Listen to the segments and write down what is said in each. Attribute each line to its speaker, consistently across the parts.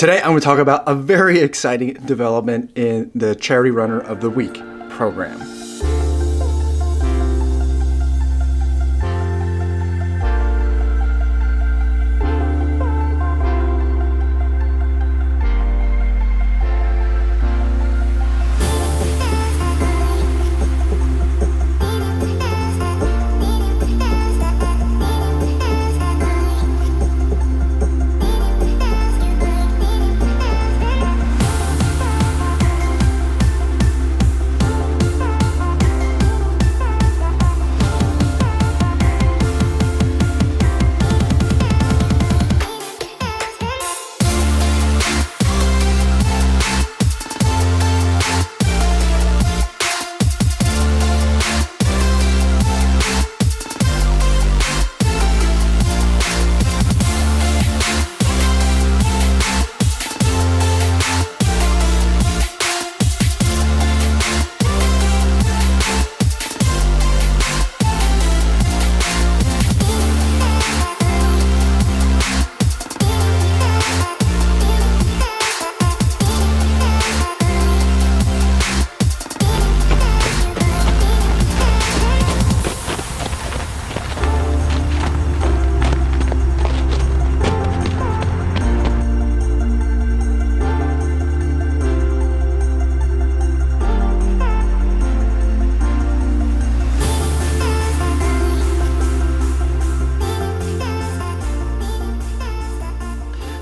Speaker 1: Today I'm going to talk about a very exciting development in the Charity Runner of the Week program.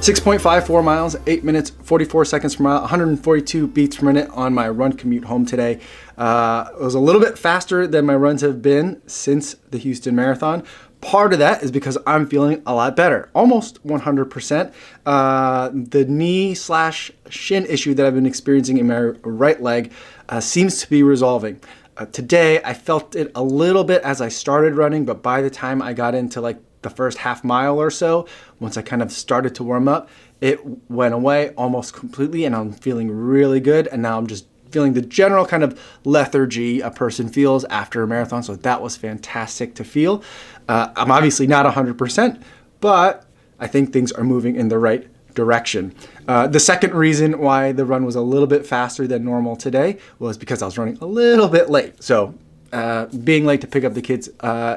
Speaker 1: .54 miles, 8 minutes, 44 seconds per mile, 142 beats per minute on my run commute home today. It was a little bit faster than my runs have been since the Houston Marathon. Part of that is because I'm feeling a lot better, almost 100%. The knee/shin issue that I've been experiencing in my right leg seems to be resolving. Today, I felt it a little bit as I started running, but by the time I got into like the first half mile or so, once I kind of started to warm up, it went away almost completely and I'm feeling really good. And now I'm just feeling the general kind of lethargy a person feels after a marathon. So that was fantastic to feel. I'm obviously not 100%, but I think things are moving in the right direction. The second reason why the run was a little bit faster than normal today was because I was running a little bit late. So being late to pick up the kids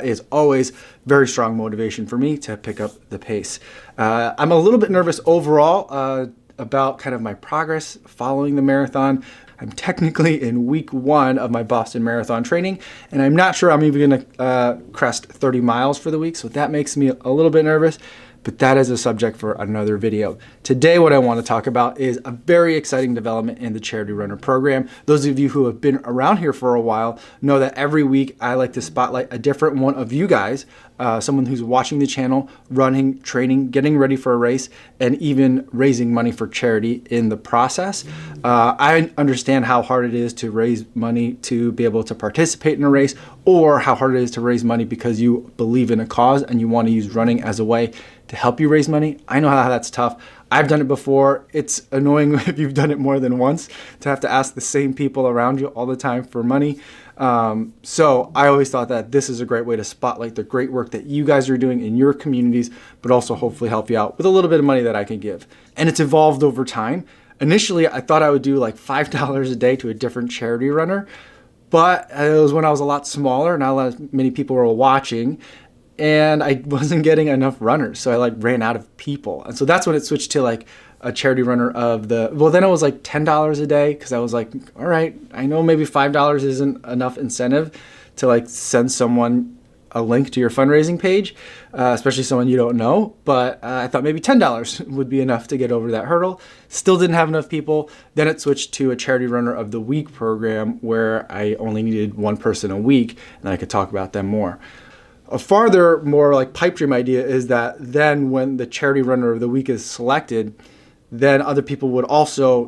Speaker 1: is always very strong motivation for me to pick up the pace. I'm a little bit nervous overall about kind of my progress following the marathon. I'm technically in week 1 of my Boston Marathon training, and I'm not sure I'm even going to crest 30 miles for the week, so that makes me a little bit nervous. But that is a subject for another video. Today, what I want to talk about is a very exciting development in the Charity Runner program. Those of you who have been around here for a while know that every week I like to spotlight a different one of you guys, someone who's watching the channel, running, training, getting ready for a race, and even raising money for charity in the process. I understand how hard it is to raise money to be able to participate in a race, or how hard it is to raise money because you believe in a cause and you want to use running as a way to help you raise money. I know how that's tough. I've done it before. It's annoying if you've done it more than once to have to ask the same people around you all the time for money. So I always thought that this is a great way to spotlight the great work that you guys are doing in your communities, but also hopefully help you out with a little bit of money that I can give. And it's evolved over time. Initially, I thought I would do like $5 a day to a different charity runner, but it was when I was a lot smaller, not many people were watching, and I wasn't getting enough runners. So I like ran out of people. And so that's when it switched to like a charity runner of the, well, then it was like $10 a day. Cause I was like, all right, I know maybe $5 isn't enough incentive to like send someone a link to your fundraising page, especially someone you don't know. But I thought maybe $10 would be enough to get over that hurdle. Still didn't have enough people. Then it switched to a Charity Runner of the Week program where I only needed one person a week and I could talk about them more. A farther, more like pipe dream idea is that then when the Charity Runner of the Week is selected, then other people would also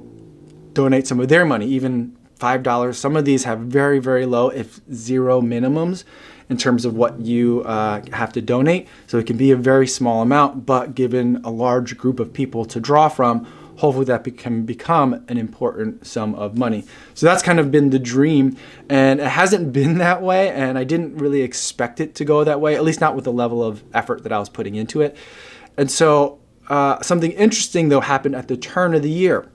Speaker 1: donate some of their money, even $5. Some of these have very, very low, if zero minimums in terms of what you have to donate. So it can be a very small amount, but given a large group of people to draw from, hopefully that can become an important sum of money. So that's kind of been the dream, and it hasn't been that way, and I didn't really expect it to go that way, at least not with the level of effort that I was putting into it. And so something interesting though happened at the turn of the year.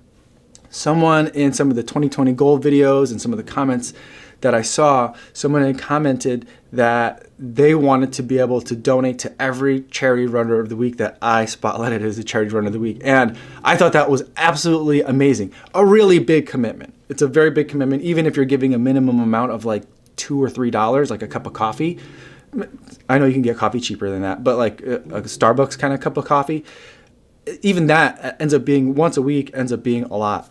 Speaker 1: Someone in some of the 2020 goal videos and some of the comments that I saw, someone had commented that they wanted to be able to donate to every charity runner of the week that I spotlighted as a charity runner of the week. And I thought that was absolutely amazing. A really big commitment. It's a very big commitment, even if you're giving a minimum amount of like $2 or $3, like a cup of coffee. I know you can get coffee cheaper than that, but like a Starbucks kind of cup of coffee, even that ends up being once a week, ends up being a lot.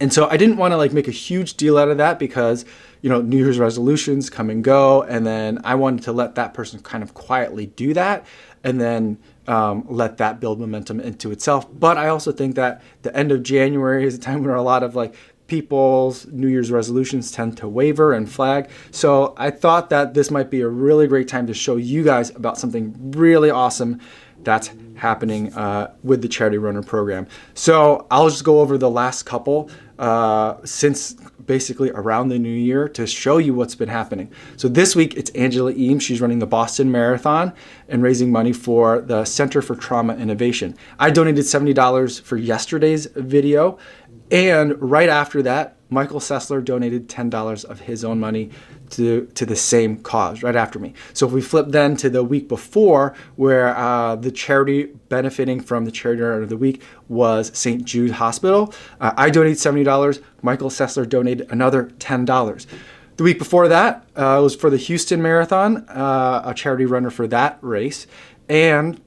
Speaker 1: And so I didn't want to like make a huge deal out of that because, you know, New Year's resolutions come and go. And then I wanted to let that person kind of quietly do that and then let that build momentum into itself. But I also think that the end of January is a time where a lot of like people's New Year's resolutions tend to waver and flag. So I thought that this might be a really great time to show you guys about something really awesome that's happening with the Charity Runner program. So I'll just go over the last couple since basically around the new year to show you what's been happening. So this week it's Angela Eams. She's running the Boston Marathon and raising money for the Center for Trauma Innovation. I donated $70 for yesterday's video. And right after that, Michael Sesler donated $10 of his own money to the same cause right after me. So if we flip then to the week before, where the charity benefiting from the Charity Runner of the Week was St. Jude Hospital, I donated $70. Michael Sesler donated another $10. The week before that was for the Houston Marathon, a charity runner for that race. And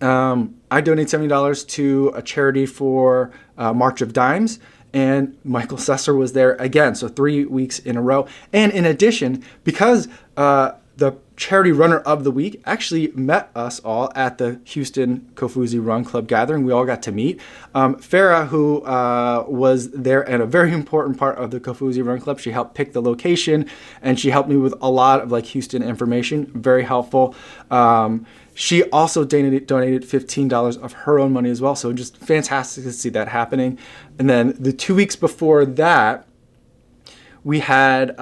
Speaker 1: I donated $70 to a charity for March of Dimes, and Michael Sesler was there again. So 3 weeks in a row. And in addition, because the charity runner of the week actually met us all at the Houston Kofuzi Run Club gathering. We all got to meet. Farah, who was there and a very important part of the Kofuzi Run Club, she helped pick the location and she helped me with a lot of like Houston information. Very helpful. She also donated $15 of her own money as well. So just fantastic to see that happening. And then the 2 weeks before that, we had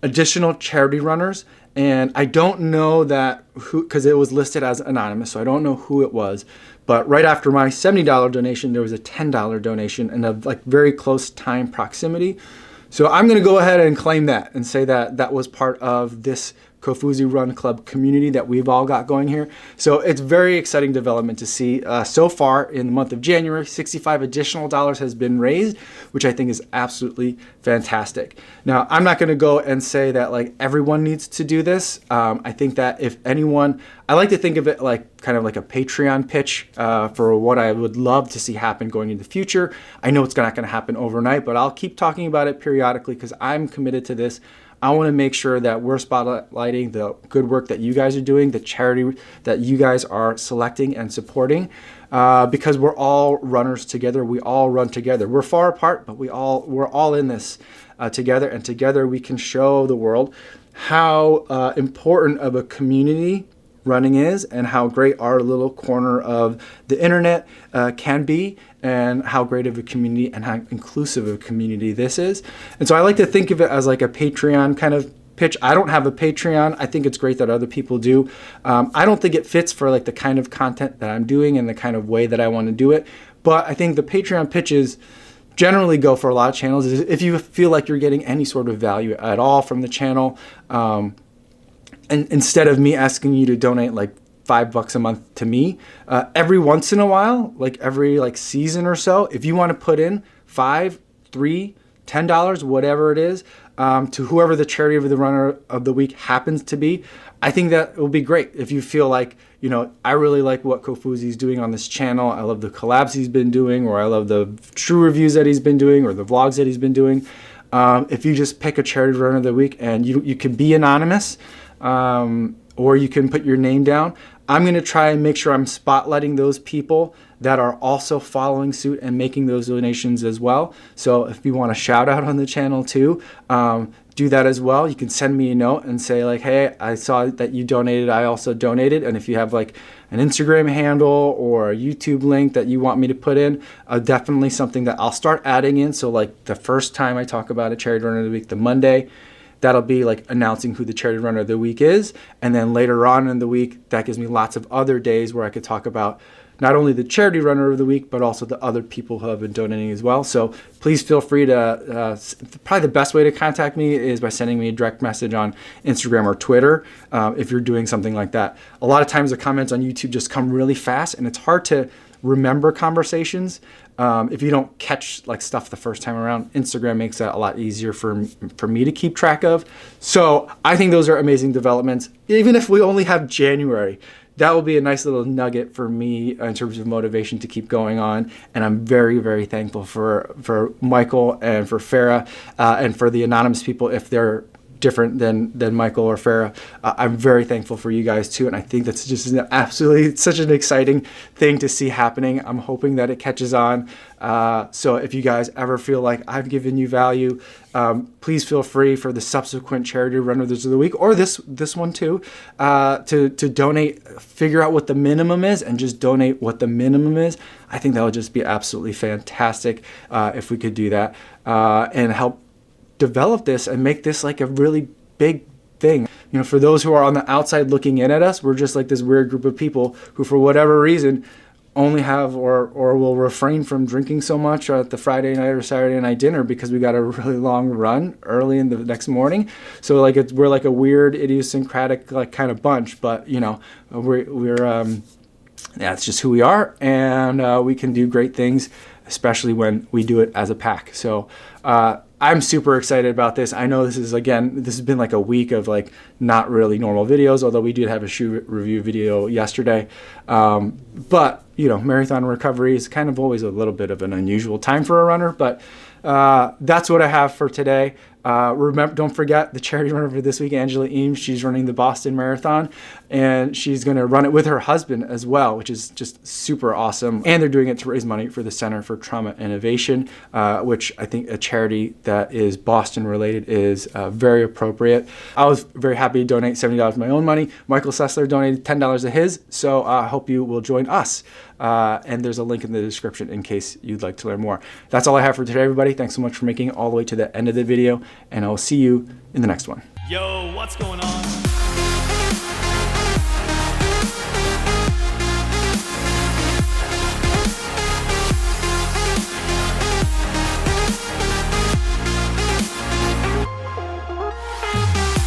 Speaker 1: additional charity runners. And I don't know that who, because it was listed as anonymous, so I don't know who it was. But right after my $70 donation, there was a $10 donation in a like very close time proximity. So I'm going to go ahead and claim that and say that that was part of this Kofuzi Run Club community that we've all got going here. So it's very exciting development to see. So far in the month of January, $65 additional has been raised, which I think is absolutely fantastic. Now, I'm not going to go and say that like everyone needs to do this. I think that if anyone, I like to think of it like kind of like a Patreon pitch for what I would love to see happen going into the future. I know it's not going to happen overnight, but I'll keep talking about it periodically because I'm committed to this. I want to make sure that we're spotlighting the good work that you guys are doing, the charity that you guys are selecting and supporting, because we're all runners together. We all run together. We're far apart, but we're all in this together, and together we can show the world how important of a community running is and how great our little corner of the internet can be, and how great of a community and how inclusive of a community this is. And so I like to think of it as like a Patreon kind of pitch. I don't have a Patreon. I think it's great that other people do. I don't think it fits for like the kind of content that I'm doing and the kind of way that I want to do it. But I think the Patreon pitches generally go for a lot of channels. If you feel like you're getting any sort of value at all from the channel, and instead of me asking you to donate like $5 a month to me, every once in a while, like every like season or so, if you want to put in $5, $3, $10, whatever it is, to whoever the charity of the runner of the week happens to be, I think that will be great. If you feel like, you know, I really like what Kofuzi is doing on this channel. I love the collabs he's been doing, or I love the true reviews that he's been doing, or the vlogs that he's been doing. If you just pick a charity runner of the week and you can be anonymous, or you can put your name down. I'm going to try and make sure I'm spotlighting those people that are also following suit and making those donations as well. So if you want a shout out on the channel too, do that as well. You can send me a note and say like, hey, I saw that you donated, I also donated. And if you have like an Instagram handle or a YouTube link that you want me to put in, definitely something that I'll start adding in. So like the first time I talk about a charity runner of the week, the Monday, that'll be like announcing who the charity runner of the week is. And then later on in the week, that gives me lots of other days where I could talk about not only the charity runner of the week, but also the other people who have been donating as well. So please feel free to, probably the best way to contact me is by sending me a direct message on Instagram or Twitter if you're doing something like that. A lot of times the comments on YouTube just come really fast, and it's hard to remember conversations if you don't catch like stuff the first time around. Instagram makes that a lot easier for me to keep track of. So I think those are amazing developments. Even if we only have January, that will be a nice little nugget for me in terms of motivation to keep going on. And I'm very, very thankful for Michael and for Farah and for the anonymous people if they're different than Michael or Farah. I'm very thankful for you guys too, and I think that's just such an exciting thing to see happening. I'm hoping that it catches on. So if you guys ever feel like I've given you value, please feel free for the subsequent charity runners of the week, or this one too, to donate. Figure out what the minimum is and just donate what the minimum is. I think that would just be absolutely fantastic if we could do that and help develop this and make this like a really big thing. You know, for those who are on the outside looking in at us, we're just like this weird group of people who for whatever reason only have or will refrain from drinking so much at the Friday night or Saturday night dinner because we got a really long run early in the next morning. So like we're like a weird idiosyncratic like kind of bunch, but you know, we're that's just who we are, and we can do great things, especially when we do it as a pack. So I'm super excited about this. I know this has been like a week of like not really normal videos, although we did have a shoe review video yesterday. But you know, marathon recovery is kind of always a little bit of an unusual time for a runner, but that's what I have for today. Remember, don't forget the charity runner for this week, Angela Eams. She's running the Boston Marathon, and she's going to run it with her husband as well, which is just super awesome. And they're doing it to raise money for the Center for Trauma Innovation, which I think a charity that is Boston related is very appropriate. I was very happy to donate $70 of my own money. Michael Sesler donated $10 of his, so I hope you will join us. And there's a link in the description in case you'd like to learn more. That's all I have for today, everybody. Thanks so much for making it all the way to the end of the video, and I'll see you in the next one.
Speaker 2: Yo, what's going on?